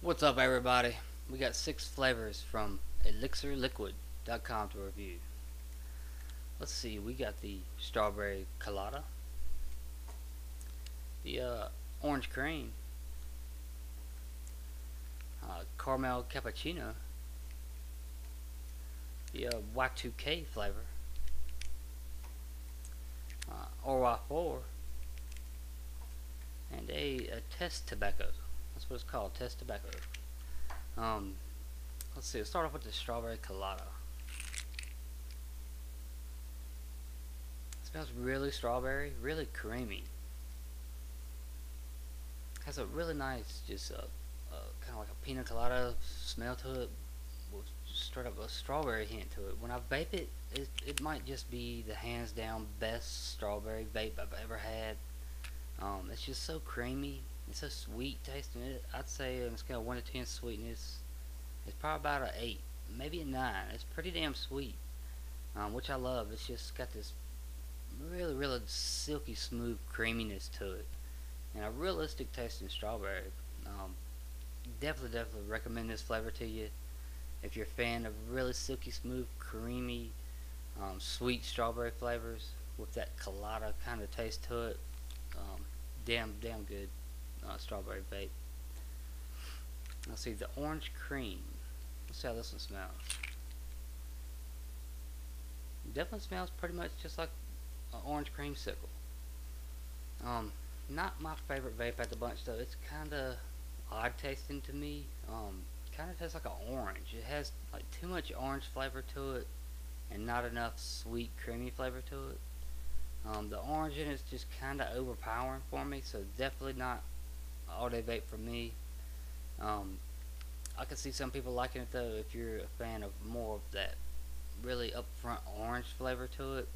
What's up, everybody? We got 6 flavors from ElixirLiquid.com to review. Let's see, we got the strawberry colada, the orange cream, caramel cappuccino, the Y2K flavor, Ry4, and a test tobacco. That's what it's called, test tobacco. Um, let's see, let's start off with the strawberry colada. It smells really strawberry, really creamy. Has a really nice, just kind of like a pina colada smell to it, with straight up a strawberry hint to it. When I vape it, it might just be the hands down best strawberry vape I've ever had. It's just so creamy. It's so sweet tasting. I'd say on a scale of 1 to 10 sweetness, it's probably about an 8, maybe a 9. It's pretty damn sweet, which I love. It's just got this really silky smooth creaminess to it, and a realistic tasting strawberry. Um, definitely recommend this flavor to you if you're a fan of really silky smooth, creamy, sweet strawberry flavors with that colada kind of taste to it. Um, damn good strawberry vape. Let's see, the orange cream. Let's see how this one smells. Definitely smells pretty much just like an orange creamsicle. Not my favorite vape at the bunch though. It's kind of odd tasting to me. Kind of tastes like an orange. It has like too much orange flavor to it, and not enough sweet creamy flavor to it. The orange in it's just kind of overpowering for me, so definitely not all day vape for me. Um, I can see some people liking it though if you're a fan of more of that really upfront orange flavor to it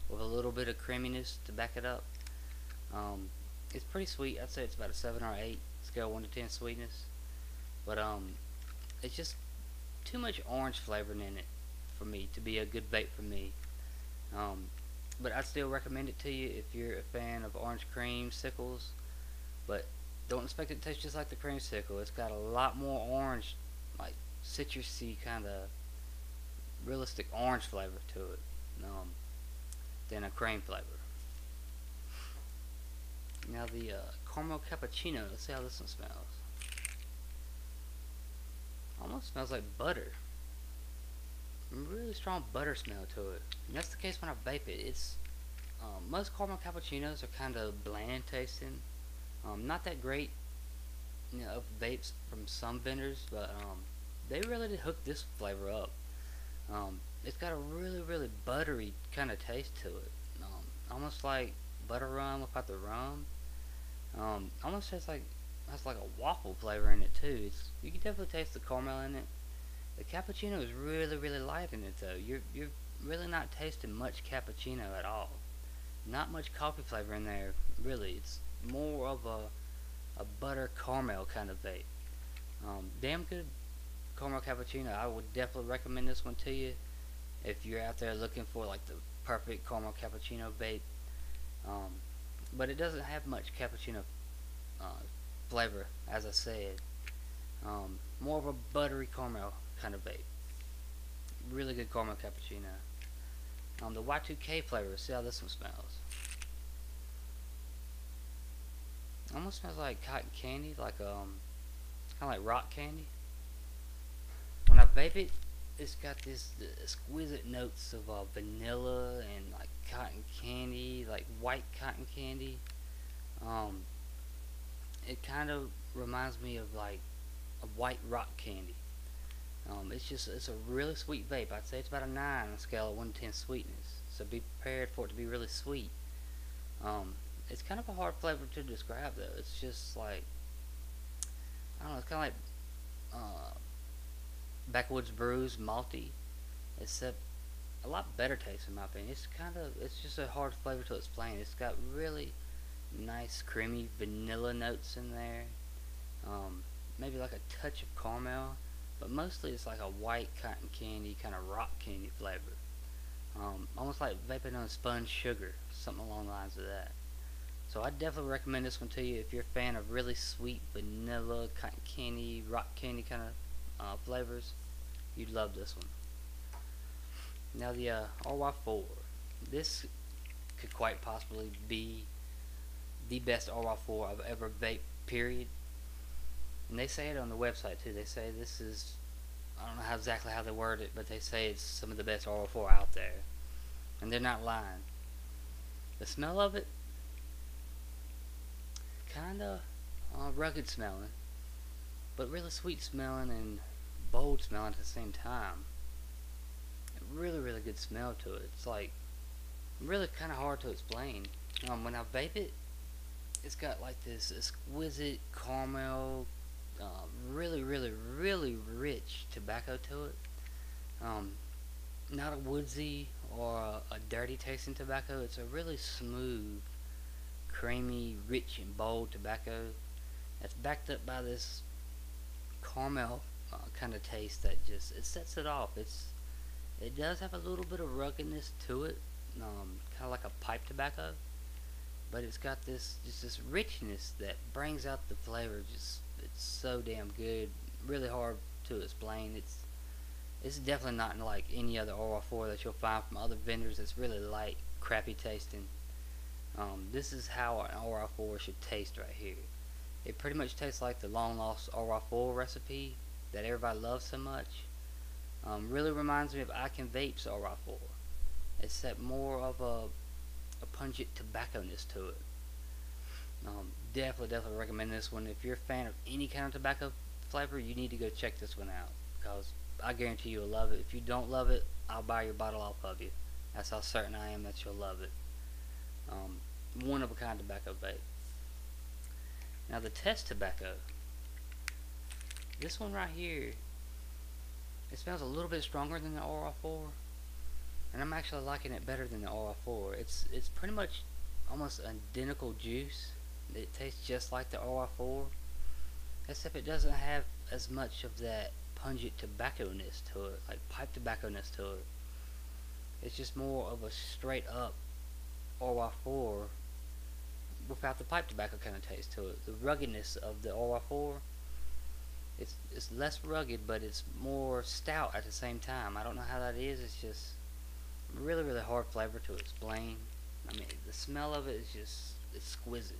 with a little bit of creaminess to back it up. Um, it's pretty sweet. I'd say it's about a 7 or 8 scale 1 to 10 sweetness, but it's just too much orange flavor in it for me to be a good vape for me. Um, but I'd still recommend it to you if you're a fan of orange cream sickles, but don't expect it to taste just like the creamsicle. It's got a lot more orange, like citrusy kind of realistic orange flavor to it, than a cream flavor. Now the caramel cappuccino. Let's see how this one smells. Almost smells like butter. Really strong butter smell to it. And that's the case when I vape it. It's most caramel cappuccinos are kind of bland tasting. Not that great, of vapes from some vendors, but they really did hook this flavor up. It's got a really buttery kind of taste to it. Almost like butter rum without the rum. Almost tastes like has like a waffle flavor in it too. You can definitely taste the caramel in it. The cappuccino is really light in it though. You're really not tasting much cappuccino at all. Not much coffee flavor in there. Really, it's more of a butter caramel kind of vape. Damn good caramel cappuccino. I would definitely recommend this one to you if you're out there looking for like the perfect caramel cappuccino vape. Um, but it doesn't have much cappuccino uh, flavor, as I said. More of a buttery caramel kind of vape. Really good caramel cappuccino. The Y2K flavor. See how this one smells. Almost smells like cotton candy, like kind of like rock candy. When I vape it, it's got this exquisite notes of vanilla and like cotton candy, like white cotton candy. Um, it kind of reminds me of like a white rock candy. It's a really sweet vape. I'd say it's about a 9 on a scale of 1 to 10 sweetness. So be prepared for it to be really sweet. Um, it's kind of a hard flavor to describe though. It's just like I don't know. It's kind of like backwoods brews, malty, except a lot better taste in my opinion. It's just a hard flavor to explain. It's got really nice creamy vanilla notes in there. Maybe like a touch of caramel, but mostly it's like a white cotton candy kind of rock candy flavor. Almost like vaping on sponge sugar, something along the lines of that. So I definitely recommend this one to you if you're a fan of really sweet vanilla, cotton candy, rock candy kind of flavors. You'd love this one. Now the Ry4. This could quite possibly be the best Ry4 I've ever vaped, period. And they say it on the website too. They say this is, I don't know exactly how they word it, but they say it's some of the best Ry4 out there. And they're not lying. The smell of it, kinda rugged smelling, but really sweet smelling and bold smelling at the same time. Really, really good smell to it. It's like really kind of hard to explain. When I vape it, it's got like this exquisite caramel, really, really, really rich tobacco to it. Not a woodsy or a dirty tasting tobacco. It's a really smooth, creamy, rich, and bold tobacco that's backed up by this caramel kind of taste that just it sets it off. It does have a little bit of ruggedness to it, kind of like a pipe tobacco, but it's got this just this richness that brings out the flavor. Just it's so damn good. Really hard to explain. It's definitely not like any other Ry4 that you'll find from other vendors. It's really light, crappy tasting. This is how an Ry4 should taste right here. It pretty much tastes like the long lost Ry4 recipe that everybody loves so much. Really reminds me of I Can Vape's Ry4, except more of a pungent tobacco-ness to it. Definitely recommend this one. If you're a fan of any kind of tobacco flavor, you need to go check this one out, because I guarantee you'll love it. If you don't love it, I'll buy your bottle off of you. That's how certain I am that you'll love it. One of a kind tobacco vape. Now the test tobacco. This one right here, it smells a little bit stronger than the Ry4, and I'm actually liking it better than the Ry4. It's pretty much almost identical juice. It tastes just like the Ry4, except it doesn't have as much of that pungent tobacco-ness to it, like pipe tobacco-ness to it. It's just more of a straight up Ry4 without the pipe tobacco kind of taste to it. The ruggedness of the Ry4, it's less rugged, but it's more stout at the same time. I don't know how that is. It's just really, really hard flavor to explain. I mean, the smell of it is just exquisite.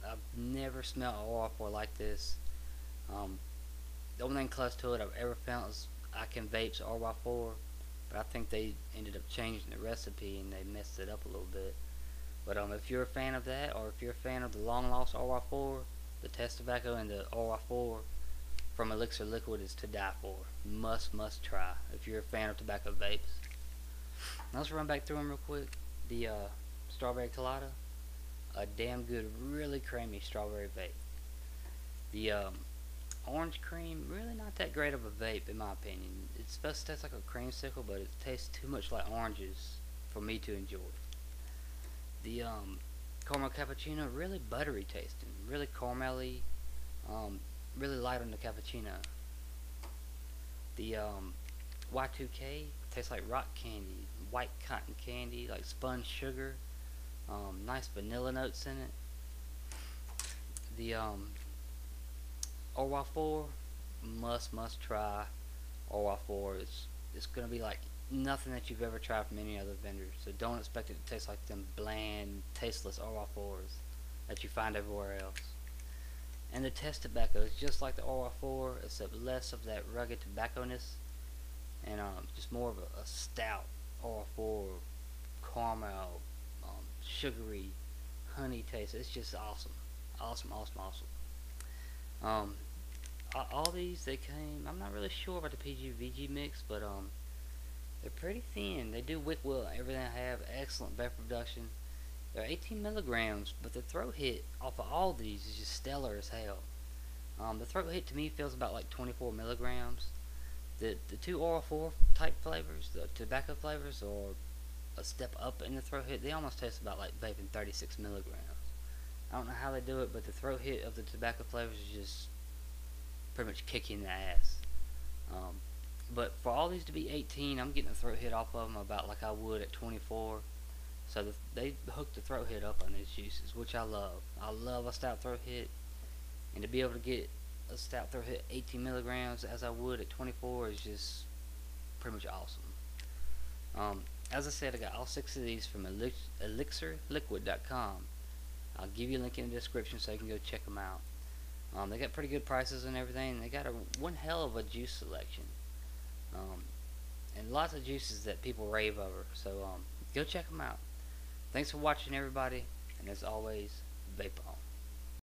I've never smelled a Ry4 like this. The only thing close to it I've ever found is I Can Vape's Ry4, but I think they ended up changing the recipe and they messed it up a little bit. But if you're a fan of that, or if you're a fan of the long lost Ry4, the test tobacco and the Ry4 from ElixirLiquid is to die for. Must try if you're a fan of tobacco vapes. Now let's run back through them real quick. The strawberry Colada, a damn good, really creamy strawberry vape. The orange cream, really not that great of a vape in my opinion. It's supposed to taste like a creamsicle, but it tastes too much like oranges for me to enjoy. The caramel cappuccino, really buttery tasting, really caramelly, really light on the cappuccino. The Y2K tastes like rock candy, white cotton candy, like spun sugar, nice vanilla notes in it. The Ry4, must try Ry4. It's gonna be like nothing that you've ever tried from any other vendor, so don't expect it to taste like them bland, tasteless Ry4s that you find everywhere else. And the test tobacco is just like the Ry4, except less of that rugged tobacco-ness, and just more of a stout Ry4 caramel, sugary, honey taste. It's just awesome. All these, they came, I'm not really sure about the PG-VG mix, but they're pretty thin. They do wick well everything I have. Excellent vapor production. They're 18 milligrams, but the throat hit off of all these is just stellar as hell. The throat hit to me feels about like 24 milligrams. The two Ry4 type flavors, the tobacco flavors, are a step up in the throat hit. They almost taste about like vaping 36 milligrams. I don't know how they do it, but the throat hit of the tobacco flavors is just pretty much kicking the ass. But for all these to be 18, I'm getting a throat hit off of them about like I would at 24. So they hook the throat hit up on these juices, which I love. I love a stout throat hit, and to be able to get a stout throat hit 18 milligrams as I would at 24 is just pretty much awesome. As I said, I got all 6 of these from ElixirLiquid.com. I'll give you a link in the description so you can go check them out. They got pretty good prices and everything. They got one hell of a juice selection, and lots of juices that people rave over. So go check them out. Thanks for watching, everybody, and as always, vape on.